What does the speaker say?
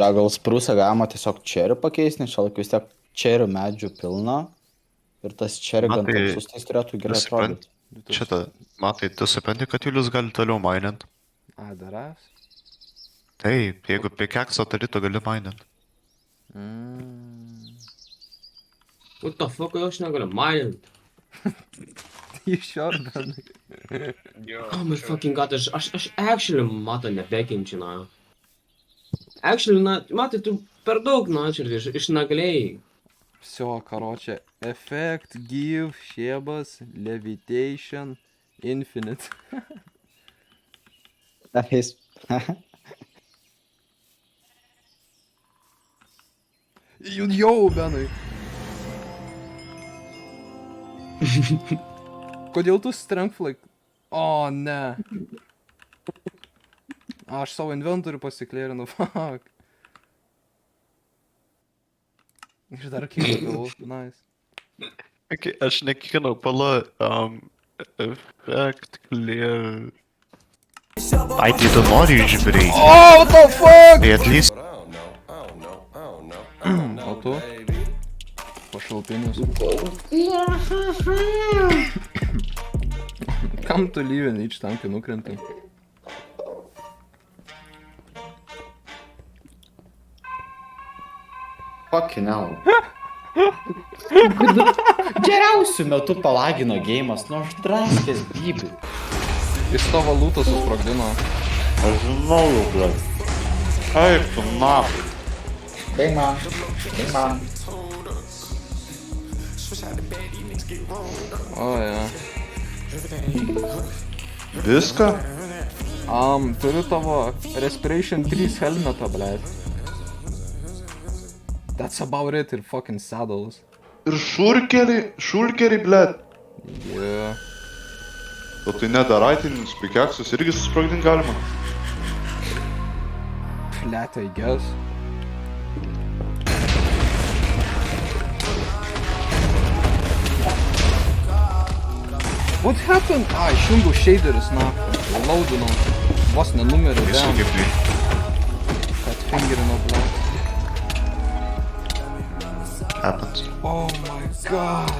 Ja, gal sprūsą galima tiesiog čerių pakeisti, nes čia vis tiek čerių medžių pilna. Ir tas čerių gan Matai, tamsus, tai turėtų gerai supranti, atrodyti. šitą, matai, tu supranti, kad Julius gali toliau mainint. A, daras? Taip, jeigu pikeksą turi, tu gali mainint. What the fuck, kodėl aš negaliu minint? Iš jo, benai. Oh my fucking god, aš actually mato nebekenčiu, na. Actually, na, matai, tu per daug, na, čia išnaglėjai. Все, короче, effect, give, šėbas, levitation, infinite. Nice. Jau, benai. Kodėl tu strength like... O, ne. Aš savo inventorių pasiklėrinu, fuck. Ir dar kiek gavau, nice. Okay, aš nekiekvienau, pala, effect, clear. Ai, tai tu nori išbreidžio. Oh, what the fuck? Tai at least O tu? Pašalpinis. Kam tu lyvini, iš tankį nukrentai? Fucking hell. Geriausiu metu palagino geimas, nu aš draskės bybį. Iš tavo lūtą susprogdino. Aš žinau jau, blėt. Kaip tu napai. Geima. O, ja. Viską? Turiu tavo Respiration 3 helmetą, blėt. That's about it ir fucking saddles. Ir šulkerį, blėt. Yeah. O tai nedaraitinis pikeksus irgi susprogdint galima. Blėt, I guess. What happened? Išjungiau shaderis, na. Laudinau. Vos nenumeriu, Visų damn. kaip tai Kad fingerino, blėt. happens. Oh my god.